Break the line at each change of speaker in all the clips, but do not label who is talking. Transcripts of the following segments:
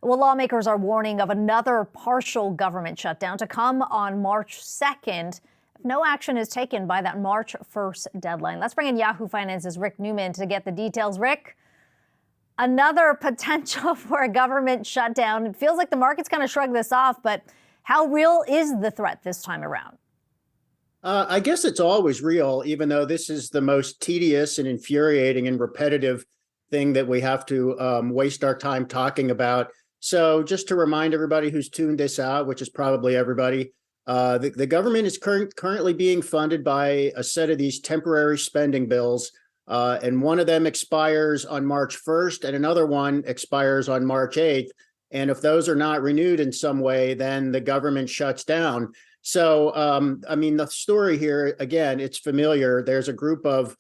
Well, lawmakers are warning of another partial government shutdown to come on March 2nd if no action is taken by that March 1st deadline. Let's bring in Yahoo Finance's Rick Newman to get the details. Rick, another potential for a government shutdown. It feels like the market's kind of shrugged this off, but how real is the threat this time around?
I guess it's always real, even though this is the most tedious and infuriating and repetitive thing that we have to waste our time talking about. So just to remind everybody who's tuned this out, which is probably everybody, the government is currently being funded by a set of these temporary spending bills. And one of them expires on March 1st and another one expires on March 8th. And if those are not renewed in some way, then the government shuts down. So, I mean, the story here, again, it's familiar. There's a group of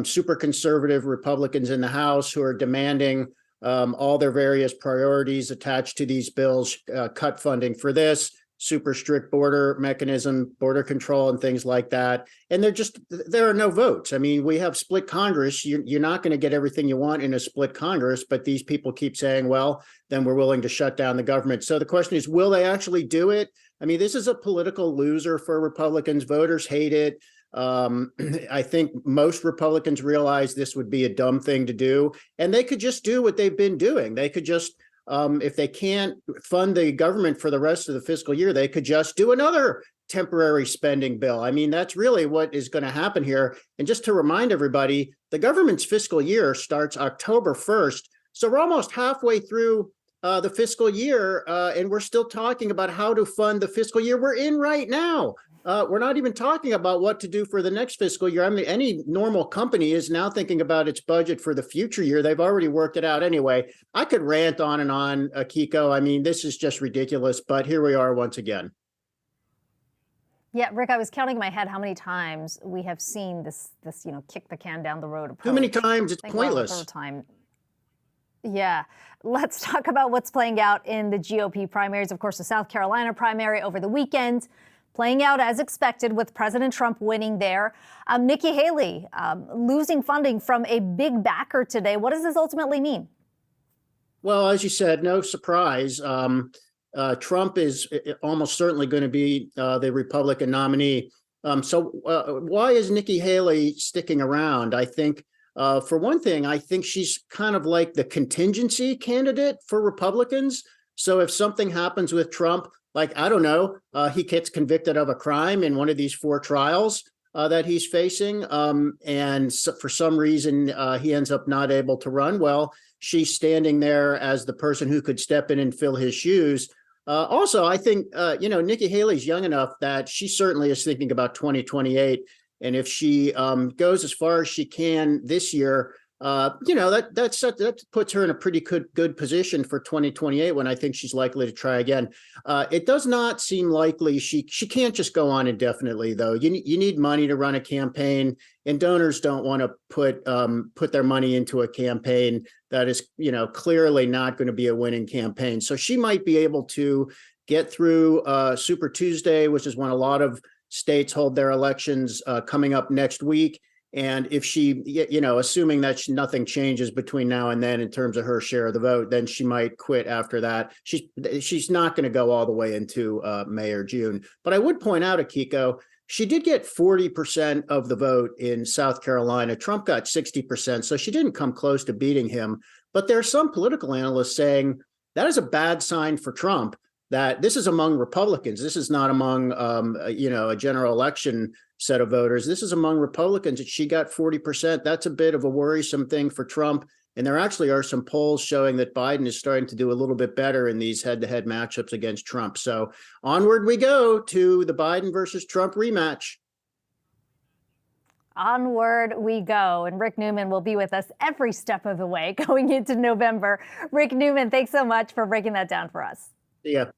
super conservative Republicans in the House who are demanding all their various priorities attached to these bills, cut funding for this, super strict border mechanism, border control, and things like that. And there are no votes. I mean, we have split Congress. You're not going to get everything you want in a split Congress, but these people keep saying, well, then we're willing to shut down the government. So the question is, will they actually do it? I mean, this is a political loser for Republicans. Voters hate it. I think most Republicans realize this would be a dumb thing to do, and they could just do what they've been doing. They could just, if they can't fund the government for the rest of the fiscal year, they could just do another temporary spending bill. I mean, that's really what is going to happen here. And just to remind everybody, the government's fiscal year starts October 1st. So we're almost halfway through the fiscal year, and we're still talking about how to fund the fiscal year we're in right now. We're not even talking about what to do for the next fiscal year. I mean, any normal company is now thinking about its budget for the future year. They've already worked it out anyway. I could rant on and on, Kiko. I mean, this is just ridiculous, but here we are once again.
Yeah, Rick, I was counting in my head how many times we have seen this kick the can down the road approach.
Too many times, it's pointless.
Third time. Yeah. Let's talk about what's playing out in the GOP primaries. Of course, the South Carolina primary over the weekend, playing out as expected with President Trump winning there. Nikki Haley losing funding from a big backer today. What does this ultimately mean?
Well, as you said, no surprise. Trump is almost certainly going to be the Republican nominee. So why is Nikki Haley sticking around? I think for one thing, I think she's kind of like the contingency candidate for Republicans. So if something happens with Trump, like, I don't know, he gets convicted of a crime in one of these 4 trials that he's facing, and so for some reason he ends up not able to run. Well, she's standing there as the person who could step in and fill his shoes. Also, I think, Nikki Haley's young enough that she certainly is thinking about 2028. And if she goes as far as she can this year, that puts her in a pretty good position for 2028, when I think she's likely to try again. It does not seem likely she can't just go on indefinitely, though. You need money to run a campaign, and donors don't want to put their money into a campaign that is, clearly not going to be a winning campaign. So she might be able to get through Super Tuesday, which is when a lot of states hold their elections coming up next week. And if she, assuming that nothing changes between now and then in terms of her share of the vote, then she might quit after that. She's not going to go all the way into May or June. But I would point out, Akiko, she did get 40% of the vote in South Carolina. Trump got 60%, so she didn't come close to beating him. But there are some political analysts saying that is a bad sign for Trump, that this is among Republicans. This is not among, a general election set of voters. This is among Republicans. And she got 40%. That's a bit of a worrisome thing for Trump. And there actually are some polls showing that Biden is starting to do a little bit better in these head-to-head matchups against Trump. So onward we go to the Biden versus Trump rematch.
Onward we go. And Rick Newman will be with us every step of the way going into November. Rick Newman, thanks so much for breaking that down for us.
Yeah.